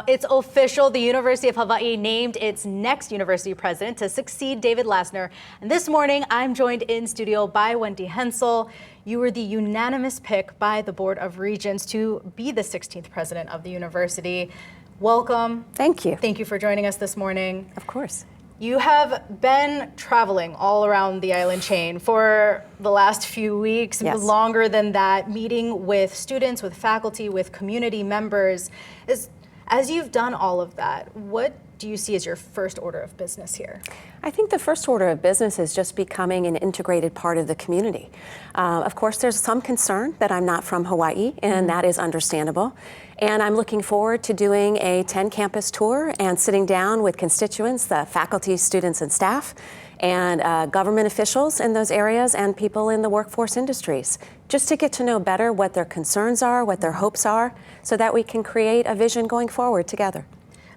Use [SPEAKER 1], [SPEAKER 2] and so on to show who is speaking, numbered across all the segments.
[SPEAKER 1] It's official. The University of Hawaii named its next university president to succeed David Lassner. And this morning, I'm joined in studio by Wendy Hensel. You were the unanimous pick by the Board of Regents to be the 16th president of the university. Welcome.
[SPEAKER 2] Thank you.
[SPEAKER 1] Thank you for joining us this morning.
[SPEAKER 2] Of course.
[SPEAKER 1] You have been traveling all around the island chain for the last few weeks,
[SPEAKER 2] Yes.
[SPEAKER 1] longer than that, meeting with students, with faculty, with community members. As you've done all of that, what do you see as your first order of business here?
[SPEAKER 2] I think the first order of business is just becoming an integrated part of the community. Of course, there's some concern that I'm not from Hawaii, and that is understandable. And I'm looking forward to doing a 10-campus tour and sitting down with constituents, the faculty, students, and staff, and government officials in those areas and people in the workforce industries, just to get to know better what their concerns are, what their hopes are, so that we can create a vision going forward together.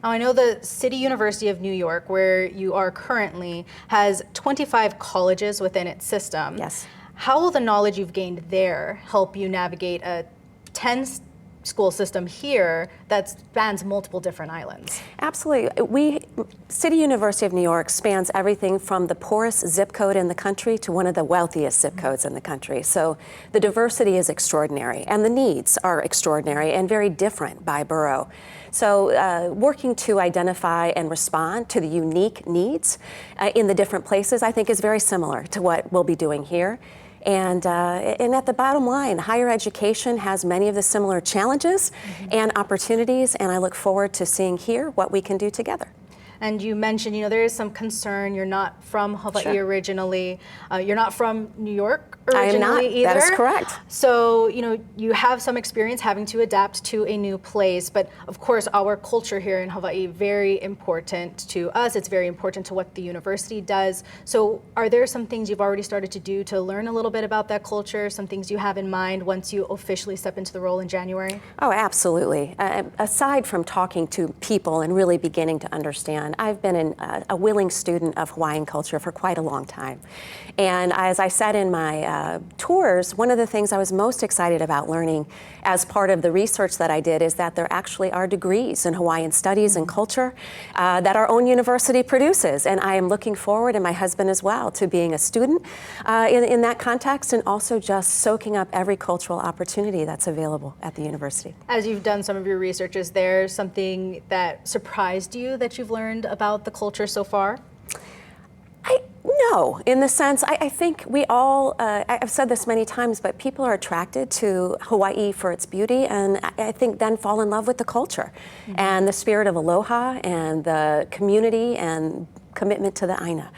[SPEAKER 1] Now, I know the City University of New York, where you are currently, has 25 colleges within its system.
[SPEAKER 2] Yes.
[SPEAKER 1] How will the knowledge you've gained there help you navigate a 10-school system here that spans multiple different islands?
[SPEAKER 2] Absolutely. City University of New York spans everything from the poorest zip code in the country to one of the wealthiest zip codes in the country. So the diversity is extraordinary and the needs are extraordinary and very different by borough. So working to identify and respond to the unique needs in the different places, I think is very similar to what we'll be doing here. And at the bottom line, higher education has many of the similar challenges and opportunities, and I look forward to seeing here what we can do together.
[SPEAKER 1] And you mentioned, there is some concern. You're not from Hawaii originally. You're not from New York originally
[SPEAKER 2] I am not.
[SPEAKER 1] either.
[SPEAKER 2] That is correct.
[SPEAKER 1] So, you have some experience having to adapt to a new place. But of course, our culture here in Hawaii, very important to us. It's very important to what the university does. So are there some things you've already started to do to learn a little bit about that culture? Some things you have in mind once you officially step into the role in January? Oh,
[SPEAKER 2] absolutely. Aside from talking to people and really beginning to understand, I've been a willing student of Hawaiian culture for quite a long time. And as I said in my tours, one of the things I was most excited about learning as part of the research that I did is that there actually are degrees in Hawaiian studies and culture that our own university produces. And I am looking forward, and my husband as well, to being a student in that context and also just soaking up every cultural opportunity that's available at the university.
[SPEAKER 1] As you've done some of your research, is there something that surprised you that you've learned about the culture so far?
[SPEAKER 2] No, in the sense, I think we all, I've said this many times, but people are attracted to Hawaii for its beauty, and I think then fall in love with the culture and the spirit of aloha and the community and commitment to the aina.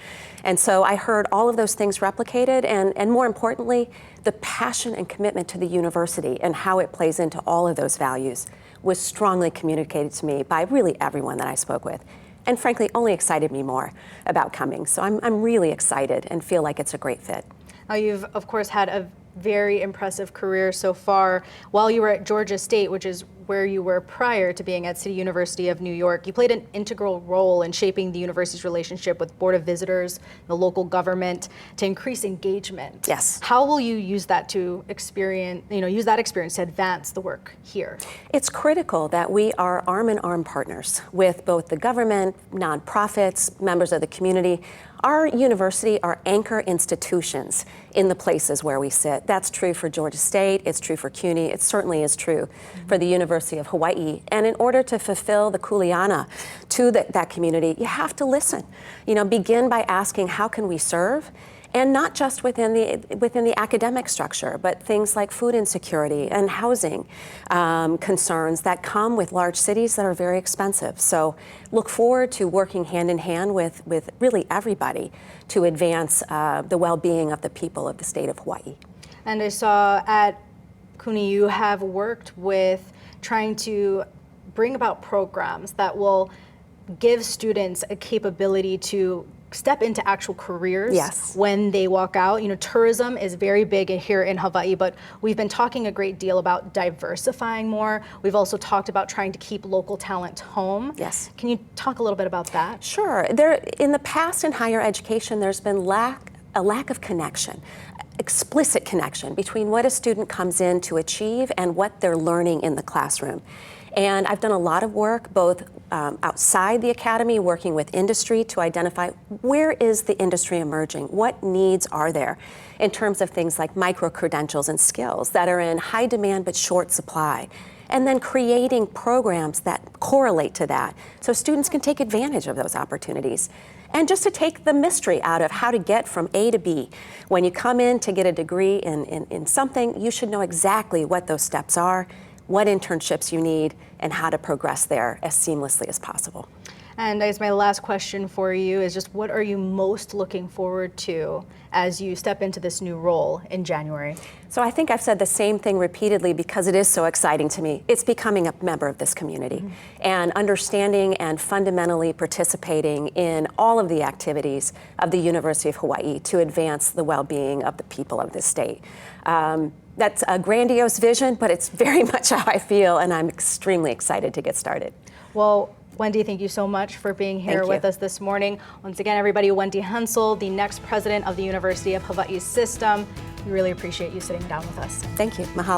[SPEAKER 2] And so I heard all of those things replicated, and more importantly, the passion and commitment to the university and how it plays into all of those values was strongly communicated to me by really everyone that I spoke with. And frankly, only excited me more about coming. So I'm really excited and feel like it's a great fit.
[SPEAKER 1] Now, you've, of course, had a very impressive career so far. While you were at Georgia State, which is where you were prior to being at City University of New York, you played an integral role in shaping the university's relationship with Board of Visitors, the local government, to increase engagement.
[SPEAKER 2] Yes.
[SPEAKER 1] How will you use that to use that experience to advance the work here?
[SPEAKER 2] It's critical that we are arm-in-arm partners with both the government, nonprofits, members of the community. Our university are anchor institutions in the places where we sit. That's true for Georgia State, it's true for CUNY, it certainly is true for the University of Hawaii. And in order to fulfill the kuleana to that community, you have to listen. Begin by asking, how can we serve? And not just within the academic structure, but things like food insecurity and housing concerns that come with large cities that are very expensive. So look forward to working hand in hand with really everybody to advance the well-being of the people of the state of Hawaii.
[SPEAKER 1] And I saw at CUNY you have worked with trying to bring about programs that will give students a capability to step into actual careers when they walk out. Tourism is very big here in Hawaii, but we've been talking a great deal about diversifying more. We've also talked about trying to keep local talent home.
[SPEAKER 2] Yes.
[SPEAKER 1] Can you talk a little bit about that?
[SPEAKER 2] Sure. In the past in higher education, there's been a lack of connection, explicit connection between what a student comes in to achieve and what they're learning in the classroom. And I've done a lot of work both outside the academy, working with industry to identify where is the industry emerging, what needs are there in terms of things like micro-credentials and skills that are in high demand but short supply. And then creating programs that correlate to that so students can take advantage of those opportunities. And just to take the mystery out of how to get from A to B. When you come in to get a degree in something, you should know exactly what those steps are, what internships you need, and how to progress there as seamlessly as possible.
[SPEAKER 1] And I guess my last question for you is just what are you most looking forward to as you step into this new role in January?
[SPEAKER 2] So I think I've said the same thing repeatedly because it is so exciting to me. It's becoming a member of this community and understanding and fundamentally participating in all of the activities of the University of Hawaii to advance the well-being of the people of this state. That's a grandiose vision, but it's very much how I feel, and I'm extremely excited to get started.
[SPEAKER 1] Well, Wendy, thank you so much for being here with us this morning. Once again, everybody, Wendy Hensel, the next president of the University of Hawaii's system. We really appreciate you sitting down with us.
[SPEAKER 2] Thank you. Mahalo.